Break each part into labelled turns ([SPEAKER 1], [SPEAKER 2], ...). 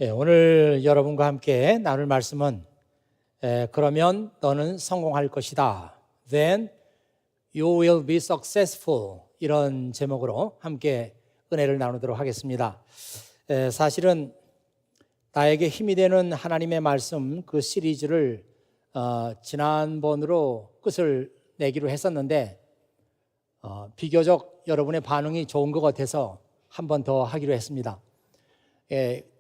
[SPEAKER 1] 오늘 여러분과 함께 나눌 말씀은 그러면 너는 성공할 것이다. Then you will be successful. 이런 제목으로 함께 은혜를 나누도록 하겠습니다. 사실은 나에게 힘이 되는 하나님의 말씀 그 시리즈를 지난번으로 끝을 내기로 했었는데 비교적 여러분의 반응이 좋은 것 같아서 한 번 더 하기로 했습니다.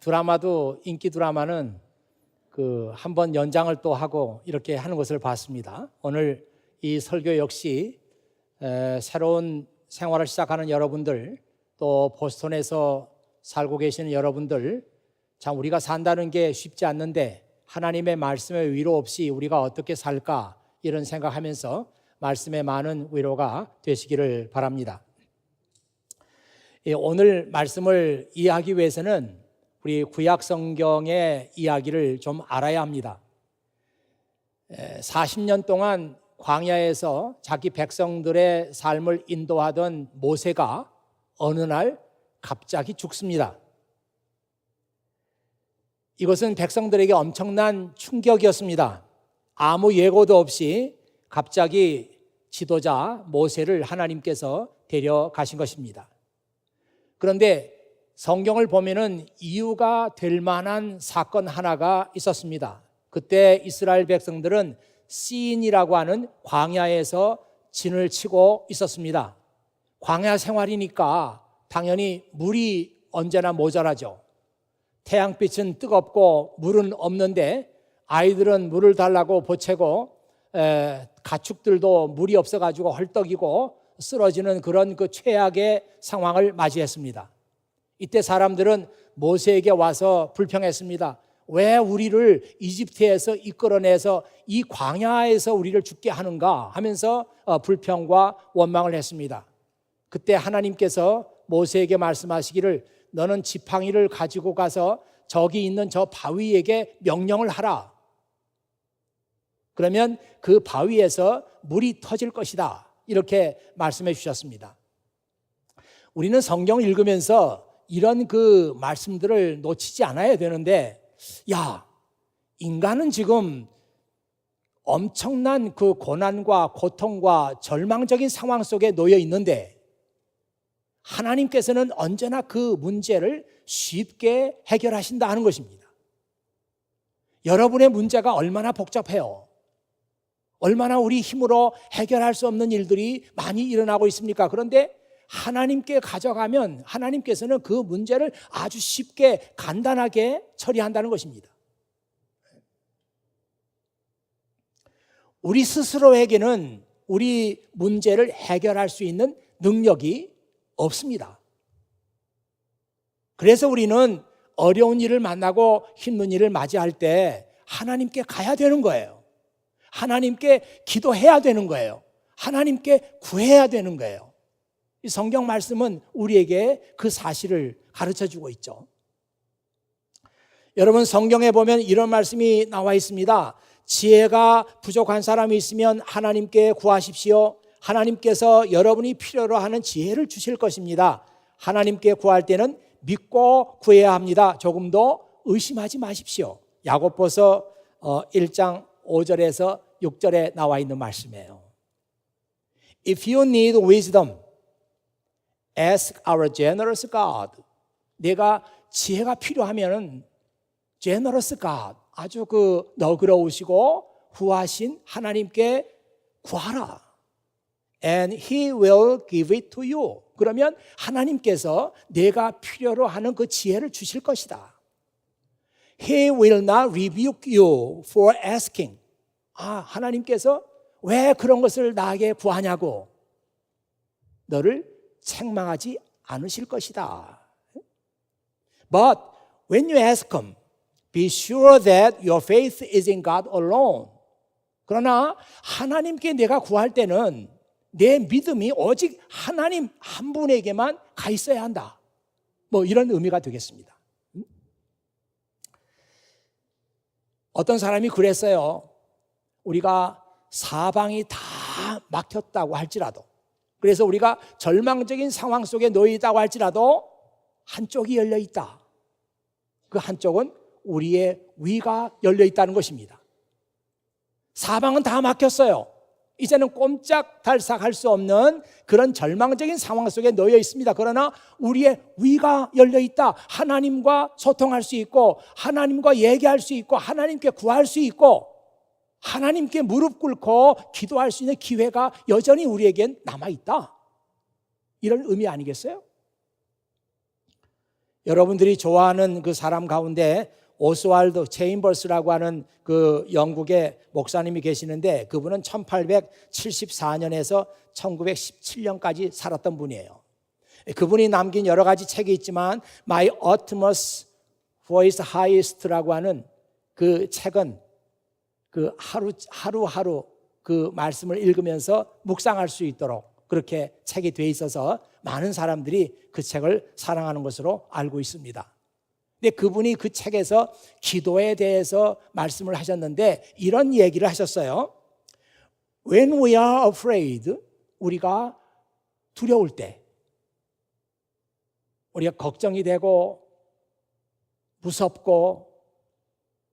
[SPEAKER 1] 드라마도 인기 드라마는 한 번 연장을 또 하고 이렇게 하는 것을 봤습니다. 오늘 이 설교 역시 새로운 생활을 시작하는 여러분들, 또 보스턴에서 살고 계시는 여러분들, 참 우리가 산다는 게 쉽지 않는데 하나님의 말씀의 위로 없이 우리가 어떻게 살까 이런 생각하면서 말씀에 많은 위로가 되시기를 바랍니다. 오늘 말씀을 이해하기 위해서는 우리 구약 성경의 이야기를 좀 알아야 합니다. 40년 동안 광야에서 자기 백성들의 삶을 인도하던 모세가 어느 날 갑자기 죽습니다. 이것은 백성들에게 엄청난 충격이었습니다. 아무 예고도 없이 갑자기 지도자 모세를 하나님께서 데려가신 것입니다. 그런데 성경을 보면은 이유가 될 만한 사건 하나가 있었습니다. 그때 이스라엘 백성들은 시인이라고 하는 광야에서 진을 치고 있었습니다. 광야 생활이니까 당연히 물이 언제나 모자라죠. 태양빛은 뜨겁고 물은 없는데 아이들은 물을 달라고 보채고 가축들도 물이 없어가지고 헐떡이고 쓰러지는 그런 최악의 상황을 맞이했습니다. 이때 사람들은 모세에게 와서 불평했습니다. 왜 우리를 이집트에서 이끌어내서 이 광야에서 우리를 죽게 하는가 하면서 불평과 원망을 했습니다. 그때 하나님께서 모세에게 말씀하시기를 너는 지팡이를 가지고 가서 저기 있는 저 바위에게 명령을 하라. 그러면 그 바위에서 물이 터질 것이다. 이렇게 말씀해 주셨습니다. 우리는 성경을 읽으면서 이런 말씀들을 놓치지 않아야 되는데, 인간은 지금 엄청난 고난과 고통과 절망적인 상황 속에 놓여 있는데 하나님께서는 언제나 그 문제를 쉽게 해결하신다 하는 것입니다. 여러분의 문제가 얼마나 복잡해요. 얼마나 우리 힘으로 해결할 수 없는 일들이 많이 일어나고 있습니까? 그런데 하나님께 가져가면 하나님께서는 그 문제를 아주 쉽게 간단하게 처리한다는 것입니다. 우리 스스로에게는 우리 문제를 해결할 수 있는 능력이 없습니다. 그래서 우리는 어려운 일을 만나고 힘든 일을 맞이할 때 하나님께 가야 되는 거예요. 하나님께 기도해야 되는 거예요. 하나님께 구해야 되는 거예요. 이 성경 말씀은 우리에게 그 사실을 가르쳐주고 있죠. 여러분, 성경에 보면 이런 말씀이 나와 있습니다. 지혜가 부족한 사람이 있으면 하나님께 구하십시오. 하나님께서 여러분이 필요로 하는 지혜를 주실 것입니다. 하나님께 구할 때는 믿고 구해야 합니다. 조금도 의심하지 마십시오. 야고보서 1장 5절에서 6절에 나와 있는 말씀이에요. If you need wisdom, ask our generous God. 내가 지혜가 필요하면은 generous God, 아주 너그러우시고 후하신 하나님께 구하라. And He will give it to you. 그러면 하나님께서 내가 필요로 하는 그 지혜를 주실 것이다. He will not rebuke you for asking. 하나님께서 왜 그런 것을 나에게 구하냐고 너를 책망하지 않으실 것이다. But when you ask Him, be sure that your faith is in God alone. 그러나 하나님께 내가 구할 때는 내 믿음이 오직 하나님 한 분에게만 가 있어야 한다. 이런 의미가 되겠습니다. 어떤 사람이 그랬어요. 우리가 사방이 다 막혔다고 할지라도, 그래서 우리가 절망적인 상황 속에 놓여 있다고 할지라도 한쪽이 열려 있다. 그 한쪽은 우리의 위가 열려 있다는 것입니다. 사방은 다 막혔어요. 이제는 꼼짝달싹할 수 없는 그런 절망적인 상황 속에 놓여 있습니다. 그러나 우리의 위가 열려 있다. 하나님과 소통할 수 있고, 하나님과 얘기할 수 있고, 하나님께 구할 수 있고, 하나님께 무릎 꿇고 기도할 수 있는 기회가 여전히 우리에겐 남아있다. 이런 의미 아니겠어요? 여러분들이 좋아하는 그 사람 가운데 오스왈드 체인버스라고 하는 그 영국의 목사님이 계시는데, 그분은 1874년에서 1917년까지 살았던 분이에요. 그분이 남긴 여러 가지 책이 있지만 My Utmost for His Highest라고 하는 그 책은 그 하루하루 그 말씀을 읽으면서 묵상할 수 있도록 그렇게 책이 돼 있어서 많은 사람들이 그 책을 사랑하는 것으로 알고 있습니다. 근데 그분이 그 책에서 기도에 대해서 말씀을 하셨는데 이런 얘기를 하셨어요. When we are afraid, 우리가 두려울 때, 우리가 걱정이 되고 무섭고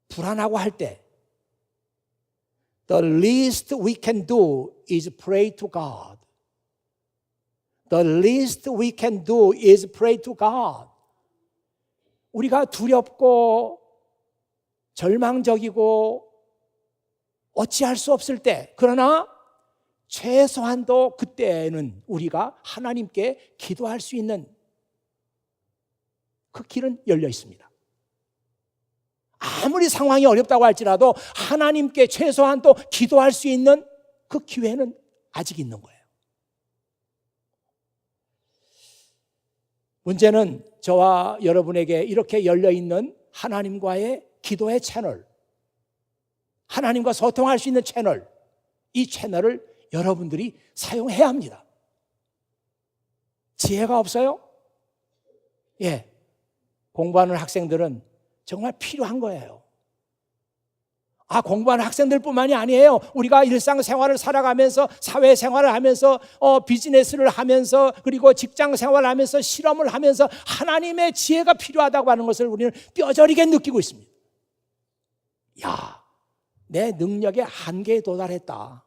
[SPEAKER 1] 불안하고 할 때, The least we can do is pray to God. The least we can do is pray to God. 우리가 두렵고 절망적이고 어찌할 수 없을 때, 그러나 최소한도 그때는 우리가 하나님께 기도할 수 있는 그 길은 열려 있습니다. 아무리 상황이 어렵다고 할지라도 하나님께 최소한도 기도할 수 있는 그 기회는 아직 있는 거예요. 문제는 저와 여러분에게 이렇게 열려있는 하나님과의 기도의 채널, 하나님과 소통할 수 있는 채널, 이 채널을 여러분들이 사용해야 합니다. 지혜가 없어요? 예, 공부하는 학생들은 정말 필요한 거예요. 공부하는 학생들뿐만이 아니에요. 우리가 일상생활을 살아가면서, 사회생활을 하면서, 비즈니스를 하면서, 그리고 직장생활을 하면서, 실험을 하면서 하나님의 지혜가 필요하다고 하는 것을 우리는 뼈저리게 느끼고 있습니다. 야, 내 능력의 한계에 도달했다.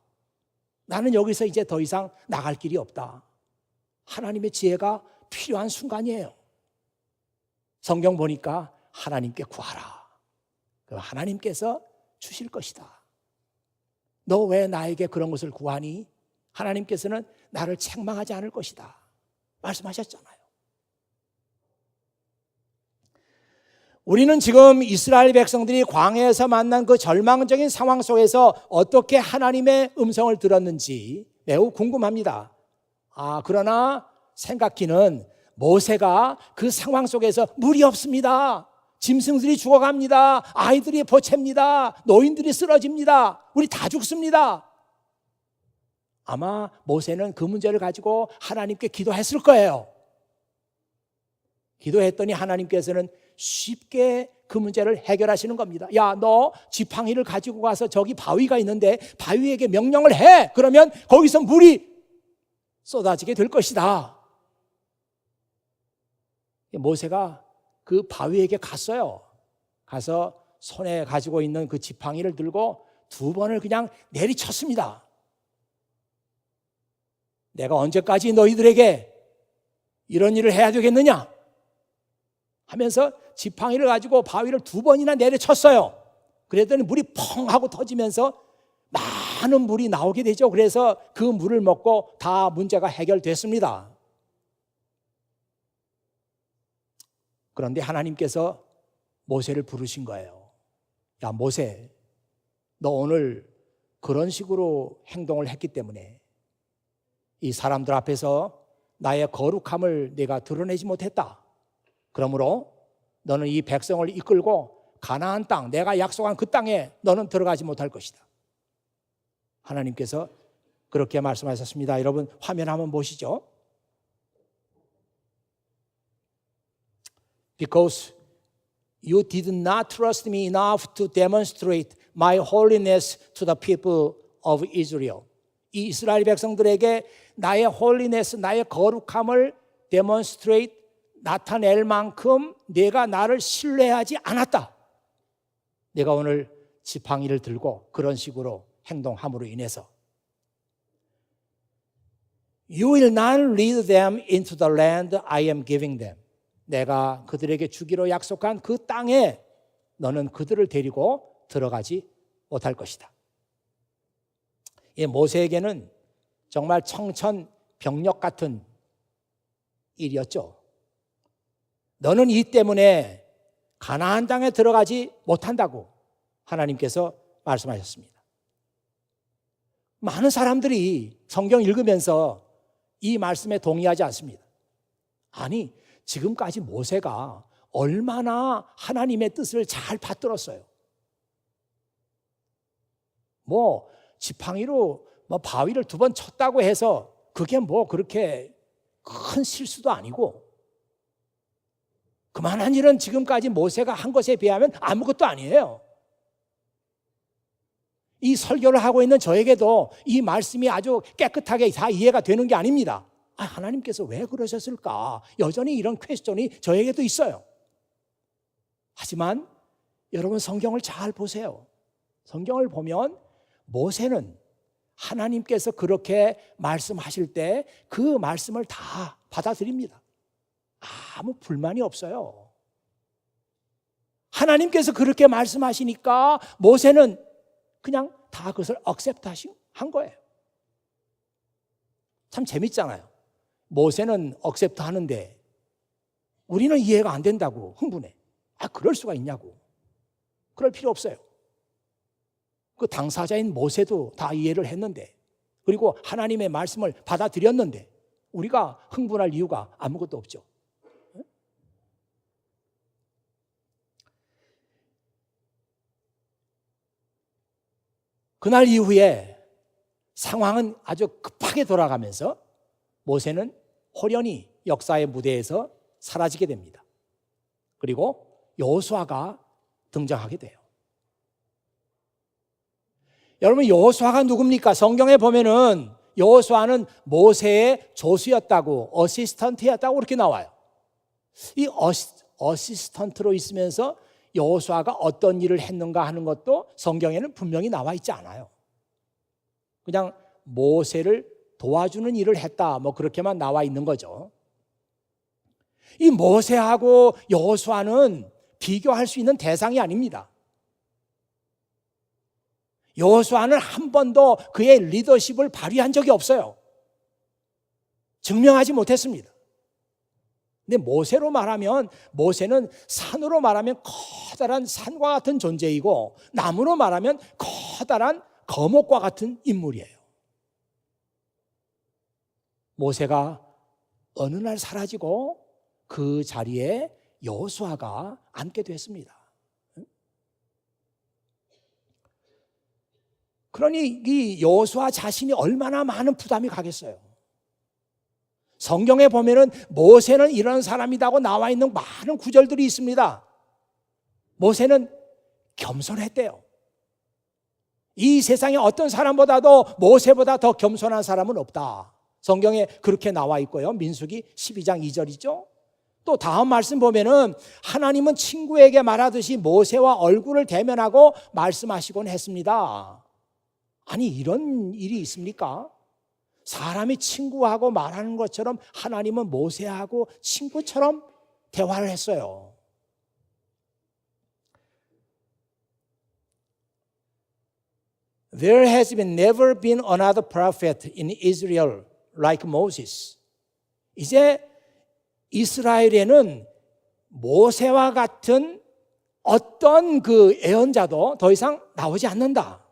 [SPEAKER 1] 나는 여기서 이제 더 이상 나갈 길이 없다. 하나님의 지혜가 필요한 순간이에요. 성경 보니까 하나님께 구하라. 그럼 하나님께서 주실 것이다. 너 왜 나에게 그런 것을 구하니? 하나님께서는 나를 책망하지 않을 것이다. 말씀하셨잖아요. 우리는 지금 이스라엘 백성들이 광야에서 만난 그 절망적인 상황 속에서 어떻게 하나님의 음성을 들었는지 매우 궁금합니다. 그러나 생각기는 모세가 그 상황 속에서 물이 없습니다. 짐승들이 죽어갑니다. 아이들이 보채입니다. 노인들이 쓰러집니다. 우리 다 죽습니다. 아마 모세는 그 문제를 가지고 하나님께 기도했을 거예요. 기도했더니 하나님께서는 쉽게 그 문제를 해결하시는 겁니다. 야, 너 지팡이를 가지고 가서 저기 바위가 있는데 바위에게 명령을 해. 그러면 거기서 물이 쏟아지게 될 것이다. 모세가 그 바위에게 갔어요. 가서 손에 가지고 있는 그 지팡이를 들고 2번을 그냥 내리쳤습니다. 내가 언제까지 너희들에게 이런 일을 해야 되겠느냐 하면서 지팡이를 가지고 바위를 2번이나 내리쳤어요. 그랬더니 물이 펑 하고 터지면서 많은 물이 나오게 되죠. 그래서 그 물을 먹고 다 문제가 해결됐습니다. 그런데 하나님께서 모세를 부르신 거예요. 야, 모세, 너 오늘 그런 식으로 행동을 했기 때문에 이 사람들 앞에서 나의 거룩함을 내가 드러내지 못했다. 그러므로 너는 이 백성을 이끌고 가나안 땅, 내가 약속한 그 땅에 너는 들어가지 못할 것이다. 하나님께서 그렇게 말씀하셨습니다. 여러분 화면 한번 보시죠. Because you did not trust me enough to demonstrate my holiness to the people of Israel. 이 이스라엘 백성들에게 나의 holiness, 나의 거룩함을 demonstrate, 나타낼 만큼 내가 나를 신뢰하지 않았다. 내가 오늘 지팡이를 들고 그런 식으로 행동함으로 인해서 You will not lead them into the land I am giving them. 내가 그들에게 주기로 약속한 그 땅에 너는 그들을 데리고 들어가지 못할 것이다. 이 모세에게는 정말 청천벽력 같은 일이었죠. 너는 이 때문에 가나안 땅에 들어가지 못한다고 하나님께서 말씀하셨습니다. 많은 사람들이 성경 읽으면서 이 말씀에 동의하지 않습니다. 아니, 지금까지 모세가 얼마나 하나님의 뜻을 잘 받들었어요. 지팡이로 바위를 2번 쳤다고 해서 그게 그렇게 큰 실수도 아니고 그만한 일은 지금까지 모세가 한 것에 비하면 아무것도 아니에요. 이 설교를 하고 있는 저에게도 이 말씀이 아주 깨끗하게 다 이해가 되는 게 아닙니다. 하나님께서 왜 그러셨을까? 여전히 이런 퀘스천이 저에게도 있어요. 하지만 여러분 성경을 잘 보세요. 성경을 보면 모세는 하나님께서 그렇게 말씀하실 때 그 말씀을 다 받아들입니다. 아무 불만이 없어요. 하나님께서 그렇게 말씀하시니까 모세는 그냥 다 그것을 억셉트한 거예요. 참 재밌잖아요. 모세는 억셉트 하는데 우리는 이해가 안 된다고 흥분해. 그럴 수가 있냐고. 그럴 필요 없어요. 그 당사자인 모세도 다 이해를 했는데, 그리고 하나님의 말씀을 받아들였는데 우리가 흥분할 이유가 아무것도 없죠. 그날 이후에 상황은 아주 급하게 돌아가면서 모세는 호련히 역사의 무대에서 사라지게 됩니다. 그리고 여호수아가 등장하게 돼요. 여러분, 여호수아가 누굽니까? 성경에 보면은 여호수아는 모세의 조수였다고, 어시스턴트였다고 그렇게 나와요. 이 어시스턴트로 있으면서 여호수아가 어떤 일을 했는가 하는 것도 성경에는 분명히 나와 있지 않아요. 그냥 모세를 도와주는 일을 했다, 그렇게만 나와 있는 거죠. 이 모세하고 여호수아는 비교할 수 있는 대상이 아닙니다. 여호수아는 한 번도 그의 리더십을 발휘한 적이 없어요. 증명하지 못했습니다. 근데 모세로 말하면, 모세는 산으로 말하면 커다란 산과 같은 존재이고, 나무로 말하면 커다란 거목과 같은 인물이에요. 모세가 어느 날 사라지고 그 자리에 여호수아가 앉게 됐습니다. 그러니 이 여호수아 자신이 얼마나 많은 부담이 가겠어요. 성경에 보면은 모세는 이런 사람이라고 나와 있는 많은 구절들이 있습니다. 모세는 겸손했대요. 이 세상에 어떤 사람보다도 모세보다 더 겸손한 사람은 없다. 성경에 그렇게 나와 있고요. 민수기 12장 2절이죠. 또 다음 말씀 보면은 하나님은 친구에게 말하듯이 모세와 얼굴을 대면하고 말씀하시곤 했습니다. 아니, 이런 일이 있습니까? 사람이 친구하고 말하는 것처럼 하나님은 모세하고 친구처럼 대화를 했어요. There has never been another prophet in Israel like Moses. 이제 이스라엘에는 모세와 같은 어떤 그 예언자도 더 이상 나오지 않는다.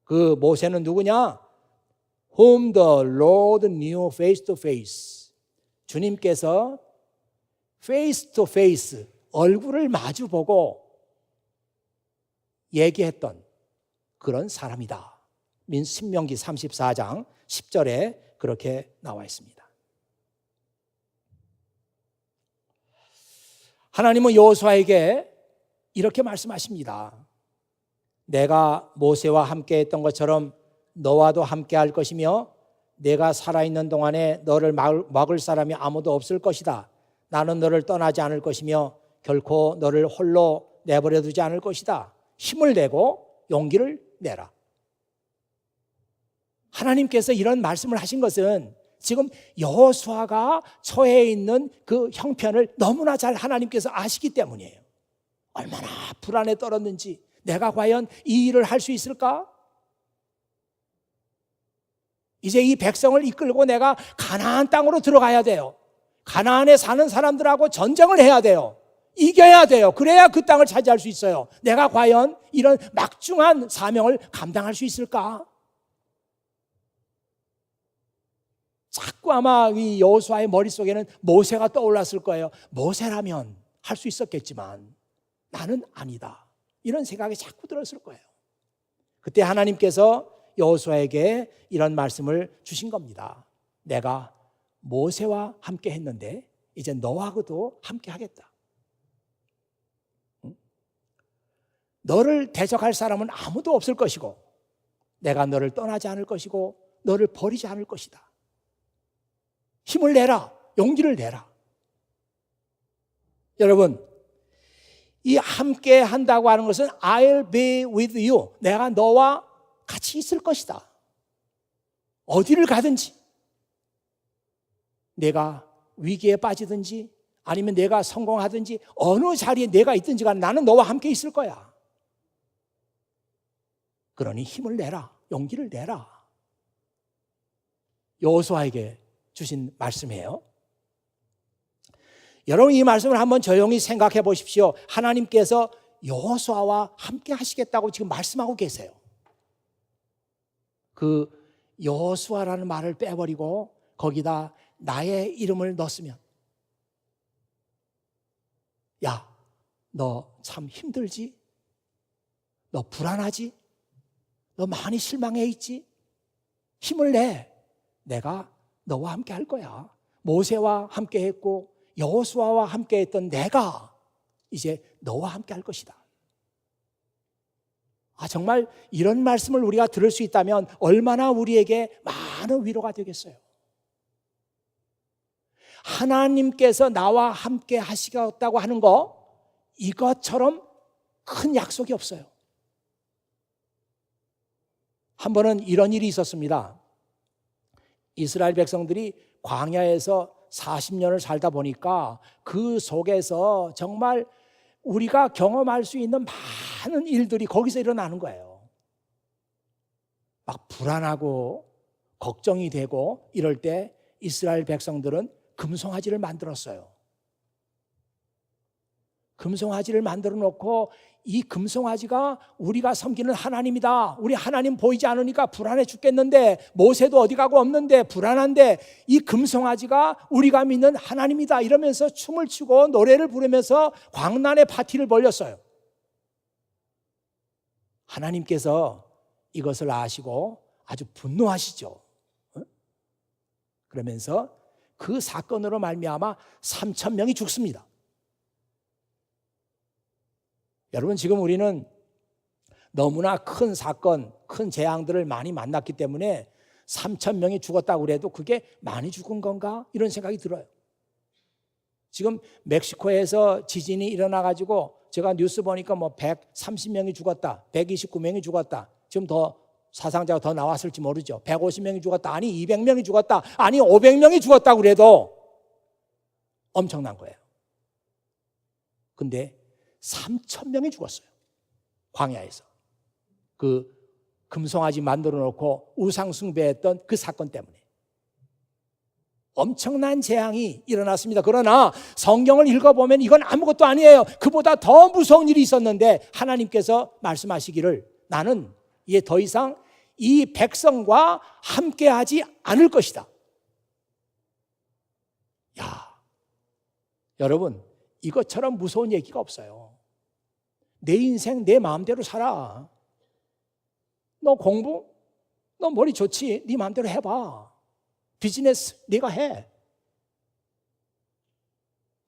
[SPEAKER 1] 그 모세는 누구냐? Whom the Lord knew face to face. 주님께서 face to face, 얼굴을 마주보고 얘기했던 그런 사람이다. 신명기 34장 10절에 그렇게 나와 있습니다. 하나님은 여호수아에게 이렇게 말씀하십니다. 내가 모세와 함께 했던 것처럼 너와도 함께 할 것이며 내가 살아있는 동안에 너를 막을 사람이 아무도 없을 것이다. 나는 너를 떠나지 않을 것이며 결코 너를 홀로 내버려 두지 않을 것이다. 힘을 내고 용기를 내라. 하나님께서 이런 말씀을 하신 것은 지금 여호수아가 처해 있는 그 형편을 너무나 잘 하나님께서 아시기 때문이에요. 얼마나 불안에 떨었는지, 내가 과연 이 일을 할 수 있을까? 이제 이 백성을 이끌고 내가 가나안 땅으로 들어가야 돼요. 가나안에 사는 사람들하고 전쟁을 해야 돼요. 이겨야 돼요. 그래야 그 땅을 차지할 수 있어요. 내가 과연 이런 막중한 사명을 감당할 수 있을까? 자꾸 아마 이 여호수아의 머릿속에는 모세가 떠올랐을 거예요. 모세라면 할 수 있었겠지만 나는 아니다. 이런 생각이 자꾸 들었을 거예요. 그때 하나님께서 여호수아에게 이런 말씀을 주신 겁니다. 내가 모세와 함께 했는데 이제 너하고도 함께 하겠다. 너를 대적할 사람은 아무도 없을 것이고 내가 너를 떠나지 않을 것이고 너를 버리지 않을 것이다. 힘을 내라. 용기를 내라. 여러분, 이 함께 한다고 하는 것은 I'll be with you. 내가 너와 같이 있을 것이다. 어디를 가든지, 내가 위기에 빠지든지 아니면 내가 성공하든지 어느 자리에 내가 있든지 간에 나는 너와 함께 있을 거야. 그러니 힘을 내라. 용기를 내라. 여호수아에게 주신 말씀이에요. 여러분, 이 말씀을 한번 조용히 생각해 보십시오. 하나님께서 여호수아와 함께 하시겠다고 지금 말씀하고 계세요. 그 여호수아라는 말을 빼버리고 거기다 나의 이름을 넣었으면, 야, 너 참 힘들지? 너 불안하지? 너 많이 실망해 있지? 힘을 내. 내가 너와 함께 할 거야. 모세와 함께 했고 여호수아와 함께 했던 내가 이제 너와 함께 할 것이다. 정말 이런 말씀을 우리가 들을 수 있다면 얼마나 우리에게 많은 위로가 되겠어요. 하나님께서 나와 함께 하시겠다고 하는 거, 이것처럼 큰 약속이 없어요. 한 번은 이런 일이 있었습니다. 이스라엘 백성들이 광야에서 40년을 살다 보니까 그 속에서 정말 우리가 경험할 수 있는 많은 일들이 거기서 일어나는 거예요. 막 불안하고 걱정이 되고 이럴 때 이스라엘 백성들은 금송아지를 만들었어요. 금송아지를 만들어 놓고 이 금송아지가 우리가 섬기는 하나님이다. 우리 하나님 보이지 않으니까 불안해 죽겠는데, 모세도 어디 가고 없는데 불안한데 이 금송아지가 우리가 믿는 하나님이다. 이러면서 춤을 추고 노래를 부르면서 광란의 파티를 벌였어요. 하나님께서 이것을 아시고 아주 분노하시죠. 그러면서 그 사건으로 말미암아 3,000명이 죽습니다. 여러분, 지금 우리는 너무나 큰 사건, 큰 재앙들을 많이 만났기 때문에 3,000명이 죽었다고 그래도 그게 많이 죽은 건가? 이런 생각이 들어요. 지금 멕시코에서 지진이 일어나가지고 제가 뉴스 보니까 130명이 죽었다, 129명이 죽었다. 지금 더 사상자가 더 나왔을지 모르죠. 150명이 죽었다, 아니 200명이 죽었다, 아니 500명이 죽었다고 그래도 엄청난 거예요. 근데 3,000명이 죽었어요. 광야에서. 그 금송아지 만들어 놓고 우상 숭배했던 그 사건 때문에. 엄청난 재앙이 일어났습니다. 그러나 성경을 읽어보면 이건 아무것도 아니에요. 그보다 더 무서운 일이 있었는데 하나님께서 말씀하시기를 나는 이제 더 이상 이 백성과 함께하지 않을 것이다. 야, 여러분, 이것처럼 무서운 얘기가 없어요. 내 인생 내 마음대로 살아. 너 공부? 너 머리 좋지? 네 마음대로 해봐. 비즈니스 네가 해.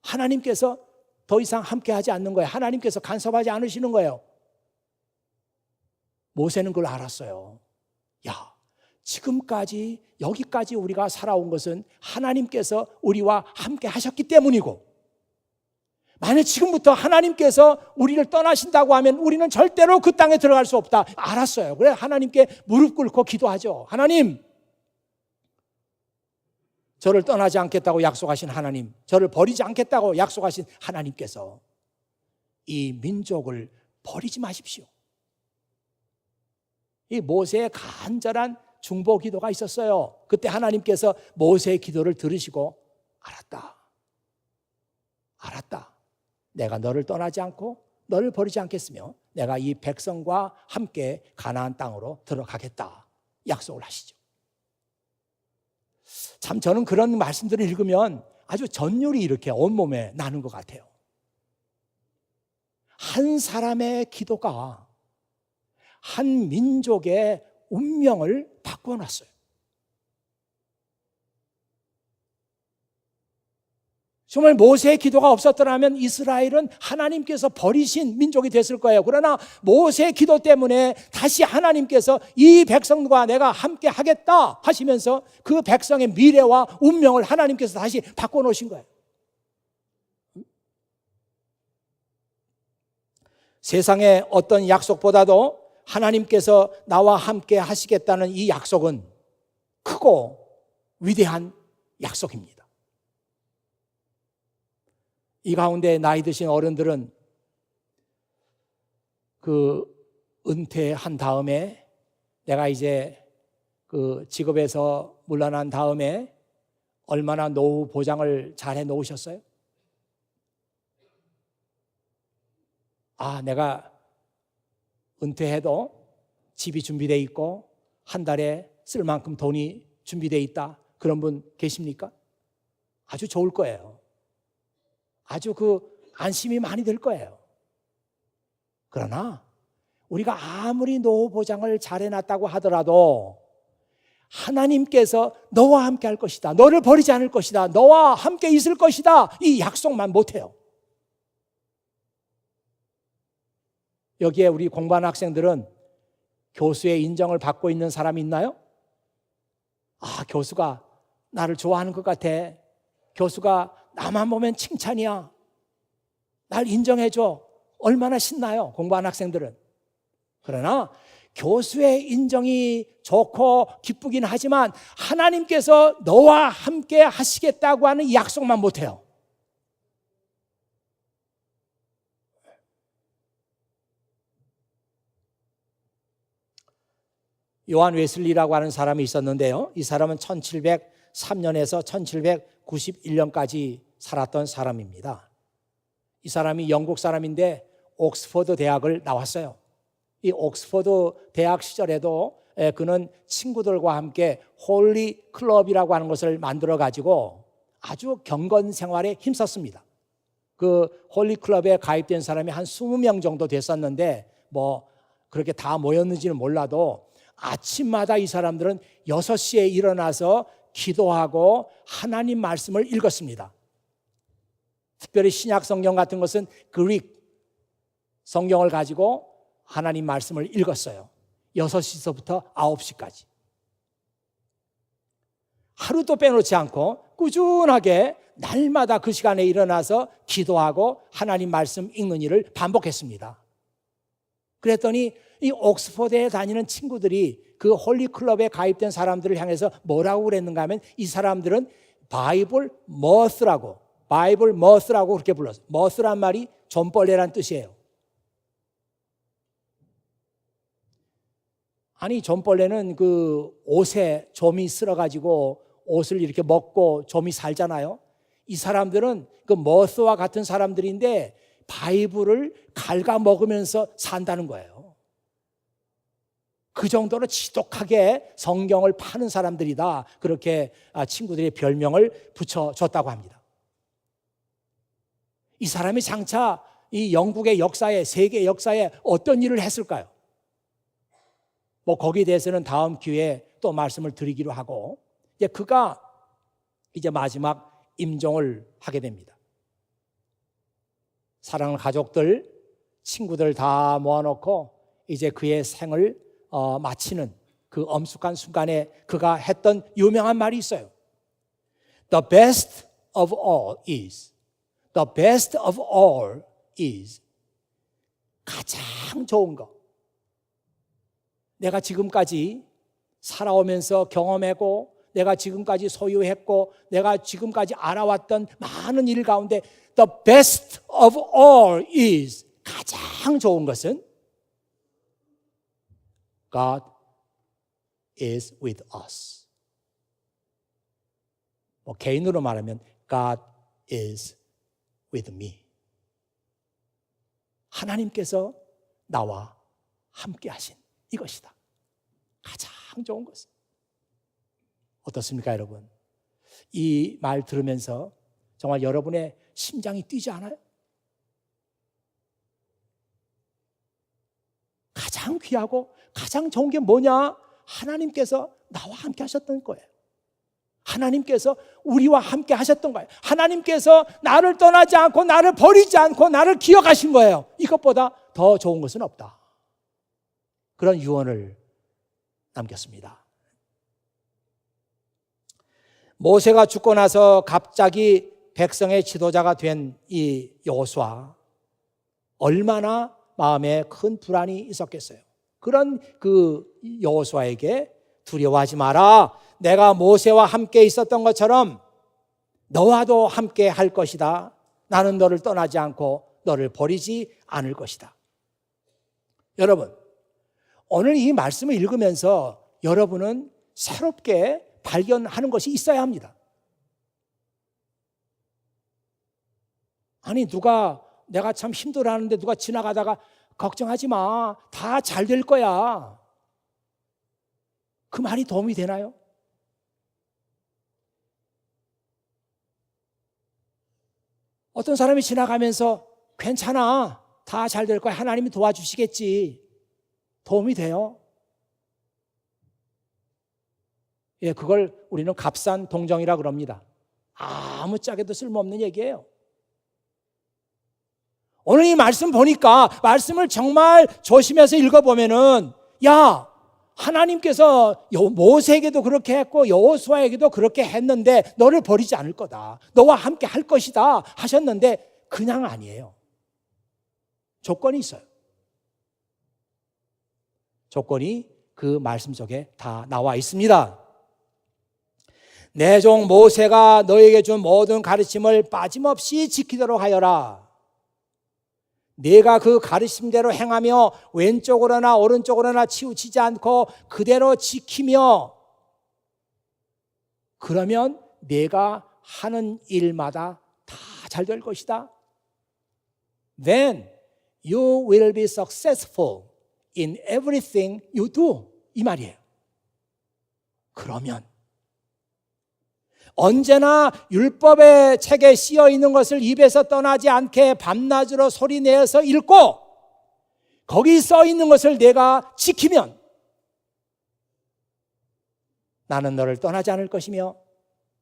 [SPEAKER 1] 하나님께서 더 이상 함께하지 않는 거예요. 하나님께서 간섭하지 않으시는 거예요. 모세는 그걸 알았어요. 야, 지금까지 여기까지 우리가 살아온 것은 하나님께서 우리와 함께 하셨기 때문이고 만약 지금부터 하나님께서 우리를 떠나신다고 하면 우리는 절대로 그 땅에 들어갈 수 없다. 알았어요. 그래 하나님께 무릎 꿇고 기도하죠. 하나님, 저를 떠나지 않겠다고 약속하신 하나님, 저를 버리지 않겠다고 약속하신 하나님께서 이 민족을 버리지 마십시오. 이 모세의 간절한 중보 기도가 있었어요. 그때 하나님께서 모세의 기도를 들으시고 알았다. 내가 너를 떠나지 않고 너를 버리지 않겠으며 내가 이 백성과 함께 가나안 땅으로 들어가겠다. 약속을 하시죠. 참 저는 그런 말씀들을 읽으면 아주 전율이 이렇게 온몸에 나는 것 같아요. 한 사람의 기도가 한 민족의 운명을 바꿔놨어요. 정말 모세의 기도가 없었더라면 이스라엘은 하나님께서 버리신 민족이 됐을 거예요. 그러나 모세의 기도 때문에 다시 하나님께서 이 백성과 내가 함께 하겠다 하시면서 그 백성의 미래와 운명을 하나님께서 다시 바꿔놓으신 거예요. 세상의 어떤 약속보다도 하나님께서 나와 함께 하시겠다는 이 약속은 크고 위대한 약속입니다. 이 가운데 나이 드신 어른들은 그 은퇴한 다음에 내가 이제 그 직업에서 물러난 다음에 얼마나 노후 보장을 잘 해 놓으셨어요? 내가 은퇴해도 집이 준비되어 있고 한 달에 쓸 만큼 돈이 준비되어 있다. 그런 분 계십니까? 아주 좋을 거예요. 아주 안심이 많이 될 거예요. 그러나 우리가 아무리 노후 보장을 잘 해놨다고 하더라도 하나님께서 너와 함께 할 것이다. 너를 버리지 않을 것이다. 너와 함께 있을 것이다. 이 약속만 못해요. 여기에 우리 공부하는 학생들은 교수의 인정을 받고 있는 사람이 있나요? 교수가 나를 좋아하는 것 같아. 교수가 나만 보면 칭찬이야. 날 인정해줘. 얼마나 신나요, 공부하는 학생들은. 그러나 교수의 인정이 좋고 기쁘긴 하지만 하나님께서 너와 함께 하시겠다고 하는 이 약속만 못해요. 요한 웨슬리라고 하는 사람이 있었는데요. 이 사람은 1703년에서 1791년까지 살았던 사람입니다. 이 사람이 영국 사람인데 옥스퍼드 대학을 나왔어요. 이 옥스퍼드 대학 시절에도 그는 친구들과 함께 홀리 클럽이라고 하는 것을 만들어 가지고 아주 경건 생활에 힘썼습니다. 그 홀리 클럽에 가입된 사람이 한 20명 정도 됐었는데 그렇게 다 모였는지는 몰라도 아침마다 이 사람들은 6시에 일어나서 기도하고 하나님 말씀을 읽었습니다. 특별히 신약 성경 같은 것은 그릭 성경을 가지고 하나님 말씀을 읽었어요. 6시서부터 9시까지. 하루도 빼놓지 않고 꾸준하게 날마다 그 시간에 일어나서 기도하고 하나님 말씀 읽는 일을 반복했습니다. 그랬더니 이 옥스퍼드에 다니는 친구들이 그 홀리클럽에 가입된 사람들을 향해서 뭐라고 그랬는가 하면 이 사람들은 바이블 머스라고 그렇게 불렀어요. 머스란 말이 좀벌레란 뜻이에요. 아니, 좀벌레는 그 옷에 좀이 쓸어가지고 옷을 이렇게 먹고 좀이 살잖아요. 이 사람들은 그 머스와 같은 사람들인데 바이블을 갉아먹으면서 산다는 거예요. 그 정도로 지독하게 성경을 파는 사람들이다. 그렇게 친구들이 별명을 붙여줬다고 합니다. 이 사람이 장차 이 영국의 역사에, 세계 역사에 어떤 일을 했을까요? 거기에 대해서는 다음 기회에 또 말씀을 드리기로 하고, 이제 그가 이제 마지막 임종을 하게 됩니다. 사랑하는 가족들, 친구들 다 모아놓고 이제 그의 생을 마치는 그 엄숙한 순간에 그가 했던 유명한 말이 있어요. The best of all is The best of all is 가장 좋은 거. 내가 지금까지 살아오면서 경험하고 내가 지금까지 소유했고 내가 지금까지 알아왔던 많은 일 가운데 The best of all is 가장 좋은 것은 God is with us. 개인으로 말하면 God is with me. 하나님께서 나와 함께 하신 이것이다. 가장 좋은 것은. 어떻습니까, 여러분? 이 말 들으면서 정말 여러분의 심장이 뛰지 않아요? 가장 귀하고 가장 좋은 게 뭐냐? 하나님께서 나와 함께 하셨던 거예요. 하나님께서 우리와 함께 하셨던 거예요. 하나님께서 나를 떠나지 않고 나를 버리지 않고 나를 기억하신 거예요. 이것보다 더 좋은 것은 없다. 그런 유언을 남겼습니다. 모세가 죽고 나서 갑자기 백성의 지도자가 된 이 여호수아, 얼마나 마음에 큰 불안이 있었겠어요. 그런 그 여호수아에게 두려워하지 마라. 내가 모세와 함께 있었던 것처럼 너와도 함께 할 것이다. 나는 너를 떠나지 않고 너를 버리지 않을 것이다. 여러분, 오늘 이 말씀을 읽으면서 여러분은 새롭게 발견하는 것이 있어야 합니다. 아니, 내가 참 힘들어하는데 누가 지나가다가 걱정하지 마. 다 잘 될 거야. 그 말이 도움이 되나요? 어떤 사람이 지나가면서 괜찮아. 다 잘 될 거야. 하나님이 도와주시겠지. 도움이 돼요? 예, 그걸 우리는 값싼 동정이라 그럽니다. 아무짝에도 쓸모없는 얘기예요. 오늘 이 말씀 보니까 말씀을 정말 조심해서 읽어보면은 야, 하나님께서 모세에게도 그렇게 했고 여호수아에게도 그렇게 했는데 너를 버리지 않을 거다. 너와 함께 할 것이다 하셨는데 그냥 아니에요. 조건이 있어요. 조건이 그 말씀 속에 다 나와 있습니다. 내 종 모세가 너에게 준 모든 가르침을 빠짐없이 지키도록 하여라. 네가 그 가르침대로 행하며 왼쪽으로나 오른쪽으로나 치우치지 않고 그대로 지키며 그러면 네가 하는 일마다 다 잘 될 것이다. Then you will be successful in everything you do. 이 말이에요. 그러면 언제나 율법의 책에 씌어 있는 것을 입에서 떠나지 않게 밤낮으로 소리내어서 읽고 거기 써 있는 것을 내가 지키면 나는 너를 떠나지 않을 것이며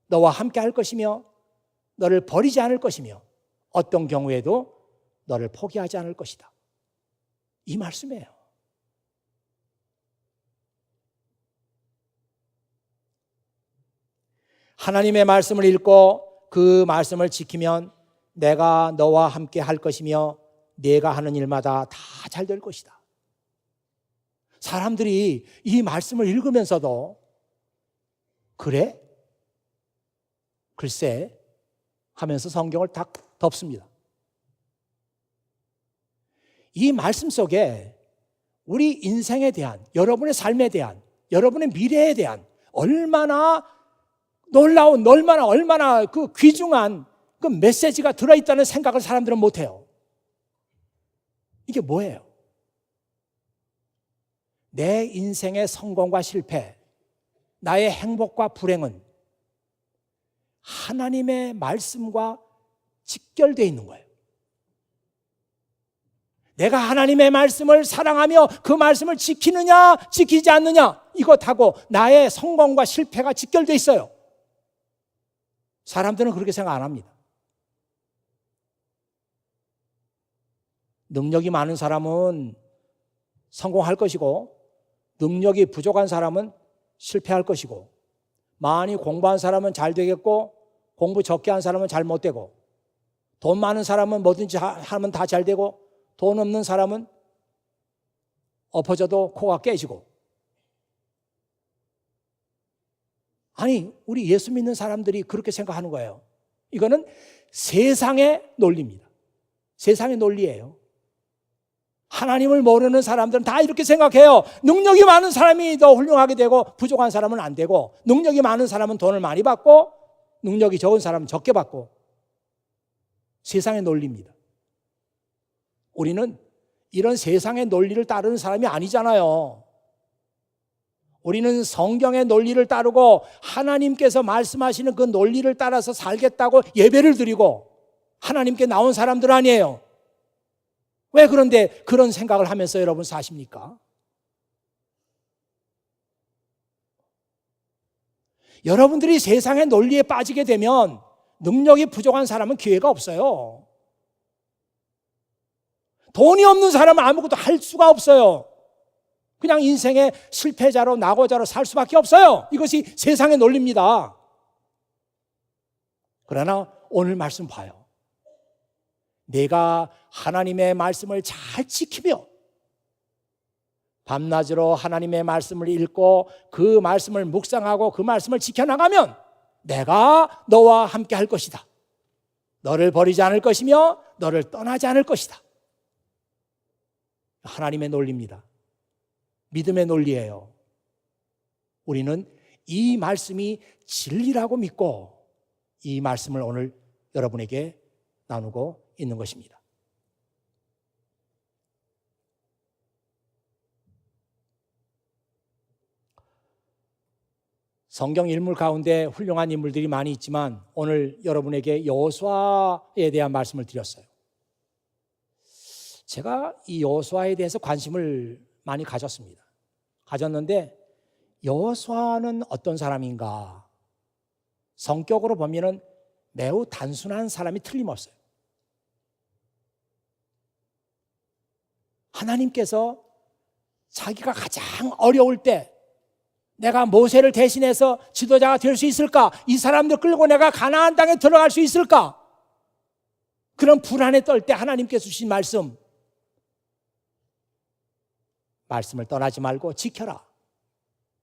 [SPEAKER 1] 너와 함께 할 것이며 너를 버리지 않을 것이며 어떤 경우에도 너를 포기하지 않을 것이다. 이 말씀이에요. 하나님의 말씀을 읽고 그 말씀을 지키면 내가 너와 함께 할 것이며 네가 하는 일마다 다 잘 될 것이다. 사람들이 이 말씀을 읽으면서도 그래? 글쎄 하면서 성경을 딱 덮습니다. 이 말씀 속에 우리 인생에 대한, 여러분의 삶에 대한, 여러분의 미래에 대한 얼마나 놀라운, 얼마나 그 귀중한 그 메시지가 들어있다는 생각을 사람들은 못해요. 이게 뭐예요? 내 인생의 성공과 실패, 나의 행복과 불행은 하나님의 말씀과 직결되어 있는 거예요. 내가 하나님의 말씀을 사랑하며 그 말씀을 지키느냐 지키지 않느냐 이것하고 나의 성공과 실패가 직결되어 있어요. 사람들은 그렇게 생각 안 합니다. 능력이 많은 사람은 성공할 것이고 능력이 부족한 사람은 실패할 것이고 많이 공부한 사람은 잘 되겠고 공부 적게 한 사람은 잘 못 되고 돈 많은 사람은 뭐든지 하면 다 잘 되고 돈 없는 사람은 엎어져도 코가 깨지고. 아니, 우리 예수 믿는 사람들이 그렇게 생각하는 거예요. 이거는 세상의 논리입니다. 세상의 논리예요. 하나님을 모르는 사람들은 다 이렇게 생각해요. 능력이 많은 사람이 더 훌륭하게 되고 부족한 사람은 안 되고, 능력이 많은 사람은 돈을 많이 받고 능력이 적은 사람은 적게 받고. 세상의 논리입니다. 우리는 이런 세상의 논리를 따르는 사람이 아니잖아요. 우리는 성경의 논리를 따르고 하나님께서 말씀하시는 그 논리를 따라서 살겠다고 예배를 드리고 하나님께 나온 사람들 아니에요. 왜 그런데 그런 생각을 하면서 여러분 사십니까? 여러분들이 세상의 논리에 빠지게 되면 능력이 부족한 사람은 기회가 없어요. 돈이 없는 사람은 아무것도 할 수가 없어요. 그냥 인생의 실패자로 낙오자로 살 수밖에 없어요. 이것이 세상의 논리입니다. 그러나 오늘 말씀 봐요. 내가 하나님의 말씀을 잘 지키며 밤낮으로 하나님의 말씀을 읽고 그 말씀을 묵상하고 그 말씀을 지켜나가면 내가 너와 함께 할 것이다. 너를 버리지 않을 것이며 너를 떠나지 않을 것이다. 하나님의 논리입니다. 믿음의 논리예요. 우리는 이 말씀이 진리라고 믿고 이 말씀을 오늘 여러분에게 나누고 있는 것입니다. 성경 인물 가운데 훌륭한 인물들이 많이 있지만 오늘 여러분에게 여호수아에 대한 말씀을 드렸어요. 제가 이 여호수아에 대해서 관심을 많이 가졌는데 여호수아는 어떤 사람인가? 성격으로 보면은 매우 단순한 사람이 틀림없어요. 하나님께서 자기가 가장 어려울 때 내가 모세를 대신해서 지도자가 될 수 있을까? 이 사람들 끌고 내가 가나안 땅에 들어갈 수 있을까? 그런 불안에 떨 때 하나님께서 주신 말씀을 떠나지 말고 지켜라.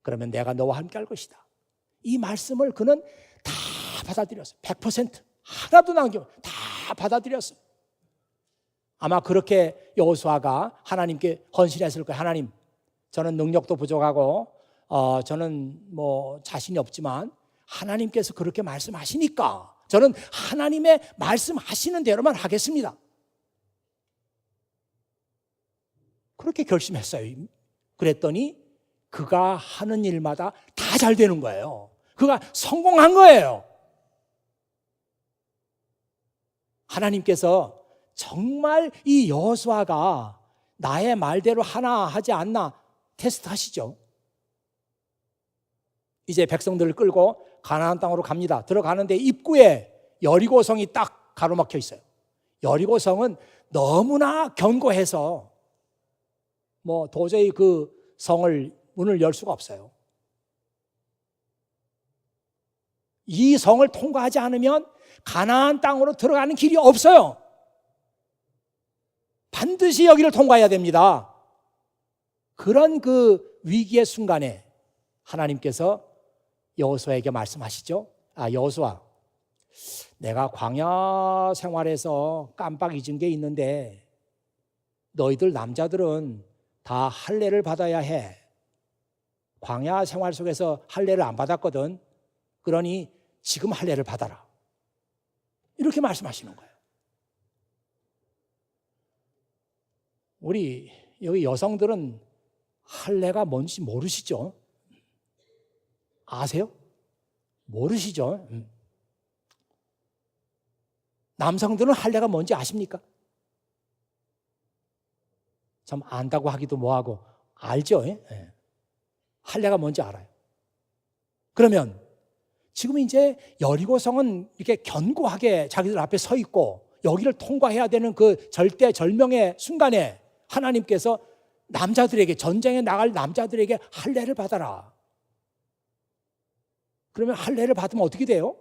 [SPEAKER 1] 그러면 내가 너와 함께 할 것이다. 이 말씀을 그는 다 받아들였어요. 100% 하나도 남겨 다 받아들였어요. 아마 그렇게 여호수아가 하나님께 헌신했을 거예요. 하나님, 저는 능력도 부족하고 저는 뭐 자신이 없지만 하나님께서 그렇게 말씀하시니까 저는 하나님의 말씀하시는 대로만 하겠습니다. 그렇게 결심했어요. 그랬더니 그가 하는 일마다 다 잘 되는 거예요. 그가 성공한 거예요. 하나님께서 정말 이 여호수아가 나의 말대로 하나 하지 않나 테스트 하시죠. 이제 백성들을 끌고 가나안 땅으로 갑니다. 들어가는데 입구에 여리고성이 딱 가로막혀 있어요. 여리고성은 너무나 견고해서 뭐 도저히 그 성을 문을 열 수가 없어요. 이 성을 통과하지 않으면 가나안 땅으로 들어가는 길이 없어요. 반드시 여기를 통과해야 됩니다. 그런 그 위기의 순간에 하나님께서 여호수아에게 말씀하시죠. 여호수아, 내가 광야 생활에서 깜빡 잊은 게 있는데 너희들 남자들은 다 할례를 받아야 해. 광야 생활 속에서 할례를 안 받았거든. 그러니 지금 할례를 받아라. 이렇게 말씀하시는 거예요. 우리 여기 여성들은 할례가 뭔지 모르시죠? 아세요? 모르시죠? 남성들은 할례가 뭔지 아십니까? 참 안다고 하기도 뭐하고 알죠? 예. 할례가 뭔지 알아요. 그러면 지금 이제 여리고성은 이렇게 견고하게 자기들 앞에 서 있고 여기를 통과해야 되는 그 절대절명의 순간에 하나님께서 남자들에게, 전쟁에 나갈 남자들에게 할례를 받아라. 그러면 할례를 받으면 어떻게 돼요?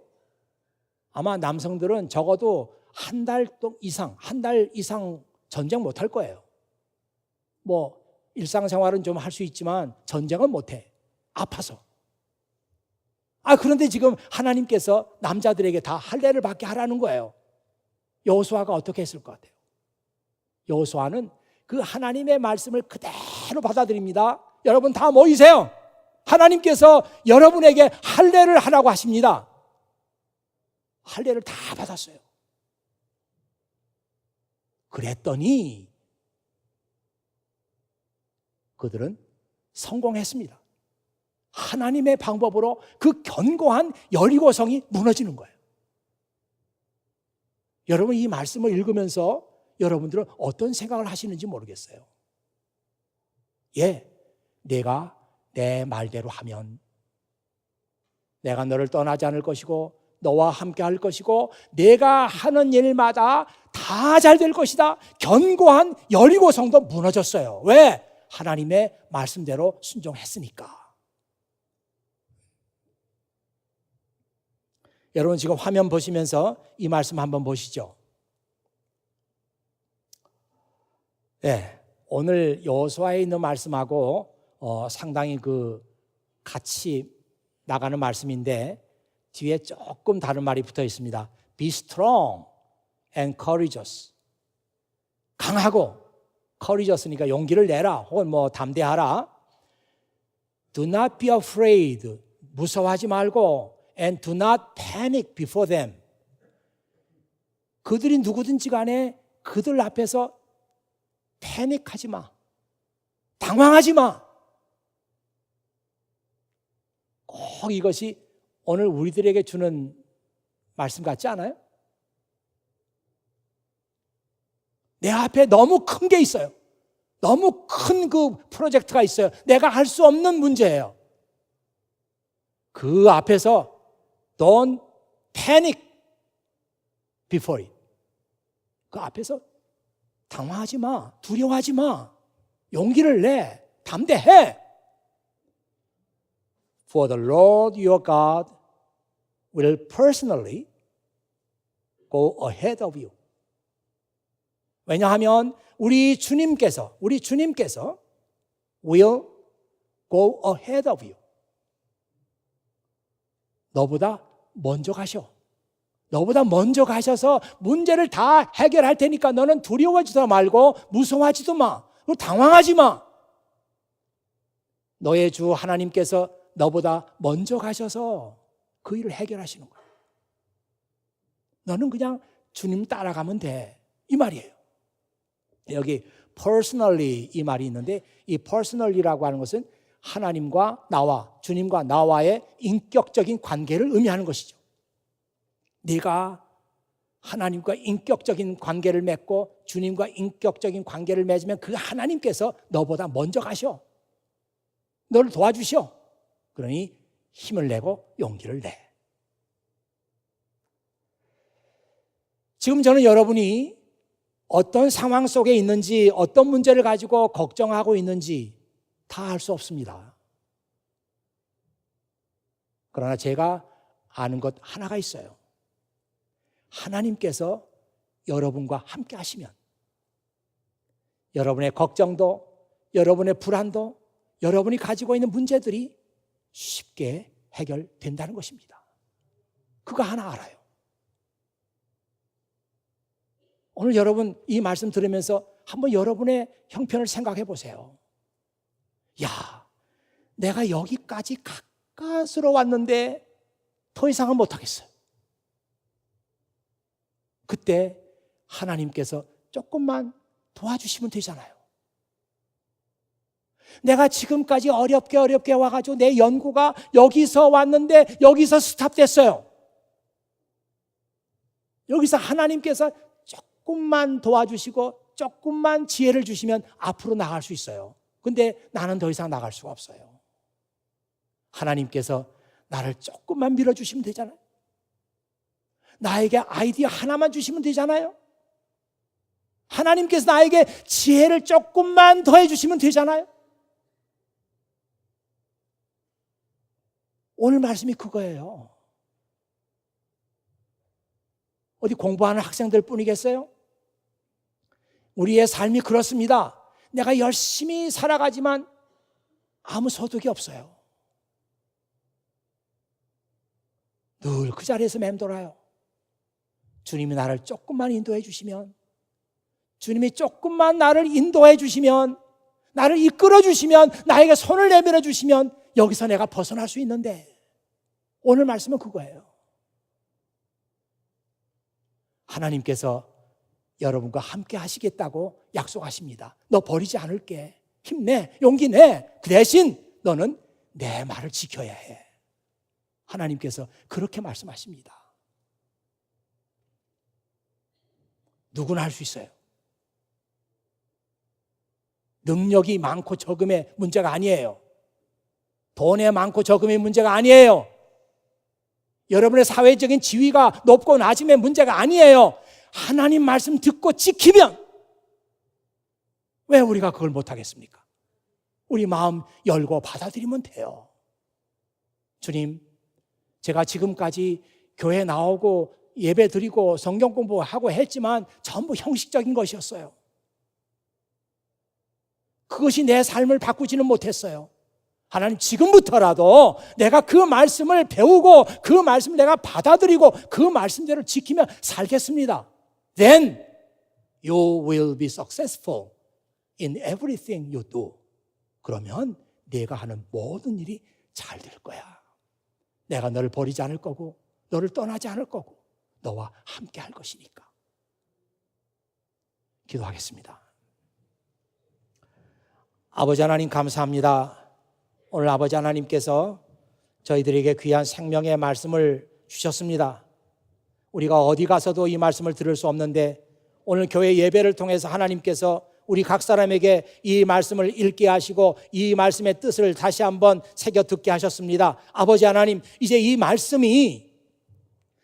[SPEAKER 1] 아마 남성들은 적어도 한 달 이상 전쟁 못 할 거예요. 뭐 일상생활은 좀 할 수 있지만 전쟁은 못 해. 아파서. 그런데 지금 하나님께서 남자들에게 다 할례를 받게 하라는 거예요. 여호수아가 어떻게 했을 것 같아요? 여호수아는 그 하나님의 말씀을 그대로 받아들입니다. 여러분 다 모이세요. 하나님께서 여러분에게 할례를 하라고 하십니다. 할례를 다 받았어요. 그랬더니 그들은 성공했습니다. 하나님의 방법으로 그 견고한 여리고성이 무너지는 거예요. 여러분 이 말씀을 읽으면서 여러분들은 어떤 생각을 하시는지 모르겠어요. 내가 내 말대로 하면 내가 너를 떠나지 않을 것이고 너와 함께 할 것이고 내가 하는 일마다 다 잘 될 것이다. 견고한 여리고성도 무너졌어요. 왜? 하나님의 말씀대로 순종했으니까. 여러분 지금 화면 보시면서 이 말씀 한번 보시죠. 오늘 여호수아에 있는 말씀하고 상당히 같이 나가는 말씀인데 뒤에 조금 다른 말이 붙어 있습니다. Be strong and courageous. 강하고 courageous니까 용기를 내라 혹은 담대하라. Do not be afraid. 무서워하지 말고 and do not panic before them. 그들이 누구든지 간에 그들 앞에서 패닉하지 마. 당황하지 마. 꼭 이것이 오늘 우리들에게 주는 말씀 같지 않아요? 내 앞에 너무 큰 게 있어요. 너무 큰 프로젝트가 있어요. 내가 할 수 없는 문제예요. 그 앞에서 Don't panic before it. 그 앞에서 당황하지 마. 두려워하지 마. 용기를 내. 담대해. For the Lord your God will personally go ahead of you. 왜냐하면 우리 주님께서 will go ahead of you. 너보다 먼저 가셔. 너보다 먼저 가셔서 문제를 다 해결할 테니까 너는 두려워하지도 말고 무서워하지도 마. 당황하지 마. 너의 주 하나님께서 너보다 먼저 가셔서 그 일을 해결하시는 거야. 너는 그냥 주님 따라가면 돼. 이 말이에요. 여기 personally 이 말이 있는데 이 personally라고 하는 것은 하나님과 나와, 주님과 나와의 인격적인 관계를 의미하는 것이죠. 네가 하나님과 인격적인 관계를 맺고 주님과 인격적인 관계를 맺으면 그 하나님께서 너보다 먼저 가셔. 너를 도와주셔. 그러니 힘을 내고 용기를 내. 지금 저는 여러분이 어떤 상황 속에 있는지, 어떤 문제를 가지고 걱정하고 있는지 다 알 수 없습니다. 그러나 제가 아는 것 하나가 있어요. 하나님께서 여러분과 함께 하시면 여러분의 걱정도, 여러분의 불안도, 여러분이 가지고 있는 문제들이 쉽게 해결된다는 것입니다. 그거 하나 알아요. 오늘 여러분 이 말씀 들으면서 한번 여러분의 형편을 생각해 보세요. 야, 내가 여기까지 가까스로 왔는데 더 이상은 못하겠어요. 그때 하나님께서 조금만 도와주시면 되잖아요. 내가 지금까지 어렵게 와가지고 내 연구가 여기서 왔는데 여기서 스탑됐어요. 여기서 하나님께서 조금만 도와주시고 조금만 지혜를 주시면 앞으로 나갈 수 있어요. 근데 나는 더 이상 나갈 수가 없어요. 하나님께서 나를 조금만 밀어주시면 되잖아요. 나에게 아이디어 하나만 주시면 되잖아요. 하나님께서 나에게 지혜를 조금만 더해 주시면 되잖아요. 오늘 말씀이 그거예요. 어디 공부하는 학생들 뿐이겠어요? 우리의 삶이 그렇습니다. 내가 열심히 살아가지만 아무 소득이 없어요. 늘 그 자리에서 맴돌아요. 주님이 나를 조금만 인도해 주시면, 주님이 조금만 나를 인도해 주시면, 나를 이끌어 주시면, 나에게 손을 내밀어 주시면 여기서 내가 벗어날 수 있는데, 오늘 말씀은 그거예요. 하나님께서 여러분과 함께 하시겠다고 약속하십니다. 너 버리지 않을게. 힘내, 용기 내. 그 대신 너는 내 말을 지켜야 해. 하나님께서 그렇게 말씀하십니다. 누구나 할 수 있어요. 능력이 많고 적음의 문제가 아니에요. 돈에 많고 적음의 문제가 아니에요. 여러분의 사회적인 지위가 높고 낮음의 문제가 아니에요. 하나님 말씀 듣고 지키면 왜 우리가 그걸 못하겠습니까? 우리 마음 열고 받아들이면 돼요. 주님, 제가 지금까지 교회 나오고 예배 드리고 성경 공부하고 했지만 전부 형식적인 것이었어요. 그것이 내 삶을 바꾸지는 못했어요. 하나님, 지금부터라도 내가 그 말씀을 배우고 그 말씀을 내가 받아들이고 그 말씀대로 지키며 살겠습니다. Then you will be successful in everything you do. 그러면 내가 하는 모든 일이 잘 될 거야. 내가 너를 버리지 않을 거고 너를 떠나지 않을 거고 너와 함께 할 것이니까. 기도하겠습니다. 아버지 하나님, 감사합니다. 오늘 아버지 하나님께서 저희들에게 귀한 생명의 말씀을 주셨습니다. 우리가 어디 가서도 이 말씀을 들을 수 없는데 오늘 교회 예배를 통해서 하나님께서 우리 각 사람에게 이 말씀을 읽게 하시고 이 말씀의 뜻을 다시 한번 새겨 듣게 하셨습니다. 아버지 하나님, 이제 이 말씀이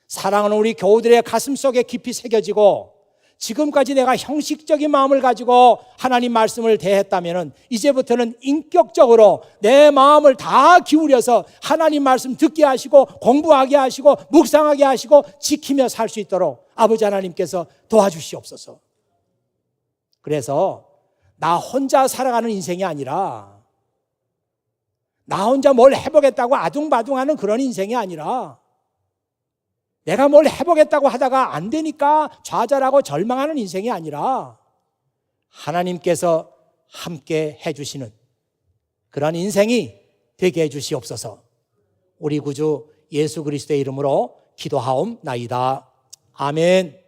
[SPEAKER 1] 사랑하는 우리 교우들의 가슴 속에 깊이 새겨지고 지금까지 내가 형식적인 마음을 가지고 하나님 말씀을 대했다면 이제부터는 인격적으로 내 마음을 다 기울여서 하나님 말씀 듣게 하시고 공부하게 하시고 묵상하게 하시고 지키며 살 수 있도록 아버지 하나님께서 도와주시옵소서. 그래서 나 혼자 살아가는 인생이 아니라 나 혼자 뭘 해보겠다고 아둥바둥하는 그런 인생이 아니라 내가 뭘 해보겠다고 하다가 안 되니까 좌절하고 절망하는 인생이 아니라 하나님께서 함께 해주시는 그런 인생이 되게 해주시옵소서. 우리 구주 예수 그리스도의 이름으로 기도하옵나이다. 아멘.